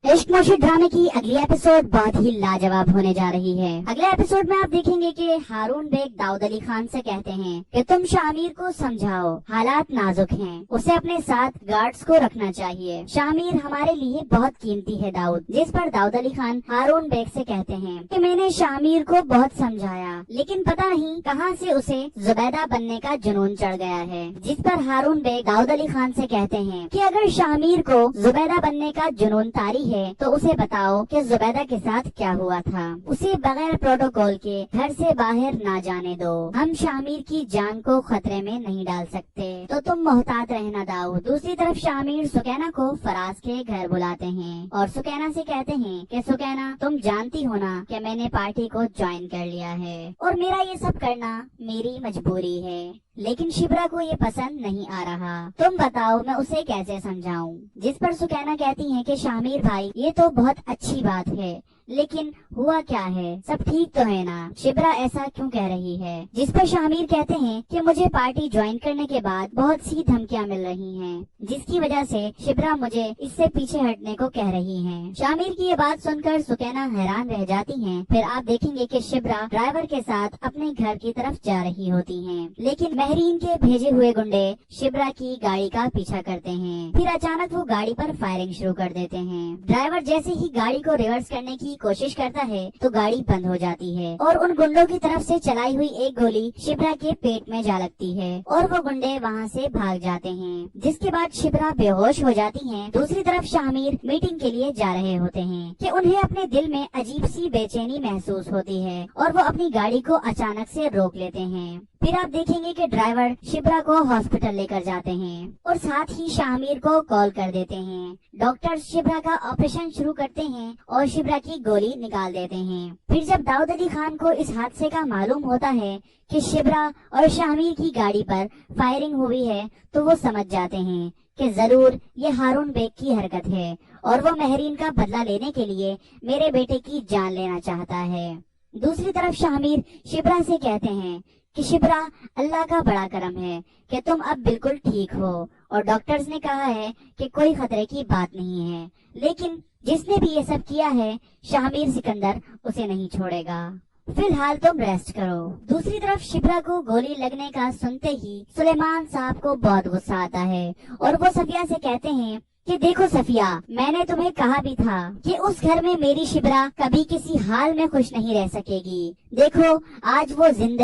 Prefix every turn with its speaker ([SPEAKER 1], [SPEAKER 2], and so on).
[SPEAKER 1] इश्क मोशी ड्रामे की अगली एपिसोड बहुत ही लाजवाब होने जा रही है। अगले एपिसोड में आप देखेंगे कि हारून बेग दाऊद अली खान से कहते हैं कि तुम शामिर को समझाओ, हालात नाजुक हैं, उसे अपने साथ गार्ड्स को रखना चाहिए। शामिर हमारे लिए बहुत कीमती है दाऊद। जिस पर दाऊद अली खान हारून बेग से कहते हैं कि मैंने शामिर को बहुत समझाया, लेकिन पता नहीं कहां से उसे जुबैदा बनने का जुनून चढ़ गया है। जिस पर हारून बेग दाऊद अली खान से कहते हैं कि अगर शामिर को जुबैदा बनने का जुनून तारी है तो उसे बताओ कि जुबैदा के साथ क्या हुआ था। उसे बगैर प्रोटोकॉल के घर से बाहर ना जाने दो। हम शामिर की जान को खतरे में नहीं डाल सकते, तो तुम मोहतात रहना दाऊद। दूसरी तरफ शामिर सुकैना को फराज के घर बुलाते हैं और सुकैना से कहते हैं कि सुकैना, तुम जानती हो ना कि मैंने पार्टी को ज्वाइन कर लिया है और मेरा ये सब करना मेरी मजबूरी है, लेकिन शिप्रा को ये पसंद नहीं आ रहा। तुम बताओ मैं उसे कैसे समझाऊं। जिस पर सुकैना कहती हैं कि शामिर भाई, ये तो बहुत अच्छी बात है, लेकिन हुआ क्या है, सब ठीक तो है ना? शिप्रा ऐसा क्यों कह रही है? जिस पर शामिर कहते हैं कि मुझे पार्टी ज्वाइन करने के बाद बहुत सी धमकियां मिल रही हैं, जिसकी वजह से शिप्रा मुझे इससे पीछे हटने को कह रही है। शामिर की ये बात सुनकर सुकैना हैरान रह जाती हैं। फिर आप देखेंगे कि शिप्रा ड्राइवर के साथ अपने घर की तरफ जा रही होती हैं, लेकिन महरीन के भेजे हुए गुंडे शिप्रा की गाड़ी का पीछा करते हैं। फिर अचानक वो गाड़ी पर फायरिंग शुरू कर देते हैं। ड्राइवर जैसे ही गाड़ी को रिवर्स करने की कोशिश करता है तो गाड़ी बंद हो जाती है और उन गुंडों की तरफ से चलाई हुई एक गोली शिप्रा के पेट में जा लगती है और वो गुंडे वहाँ से भाग जाते हैं, जिसके बाद शिप्रा बेहोश हो जाती है। दूसरी तरफ शामिर मीटिंग के लिए जा रहे होते हैं कि उन्हें अपने दिल में अजीब सी बेचैनी महसूस होती है और वो अपनी गाड़ी को अचानक से रोक लेते हैं। फिर आप देखेंगे कि ड्राइवर शिप्रा को हॉस्पिटल लेकर जाते हैं और साथ ही शामिर को कॉल कर देते हैं। डॉक्टर शिप्रा का ऑपरेशन शुरू करते हैं और शिप्रा की गोली निकाल देते हैं। फिर जब दाऊद अली खान को इस हादसे का मालूम होता है कि शिप्रा और शामिर की गाड़ी पर फायरिंग हुई है, तो वो समझ जाते हैं कि जरूर ये हारून बेग की हरकत है और वो महरीन का बदला लेने के लिए मेरे बेटे की जान लेना चाहता है। दूसरी तरफ शामिर शिप्रा से कहते हैं कि शिप्रा, अल्लाह का बड़ा करम है कि तुम अब बिल्कुल ठीक हो और डॉक्टर्स ने कहा है कि कोई खतरे की बात नहीं है, लेकिन जिसने भी ये सब किया है शामिर सिकंदर उसे नहीं छोड़ेगा। फिलहाल तुम रेस्ट करो। दूसरी तरफ शिप्रा को गोली लगने का सुनते ही सुलेमान साहब को बहुत गुस्सा आता है और वो सफिया से कहते हैं कि देखो सफिया, मैंने तुम्हें कहा भी था कि उस घर में मेरी शिप्रा कभी किसी हाल में खुश नहीं रह सकेगी। देखो आज वो जिंदा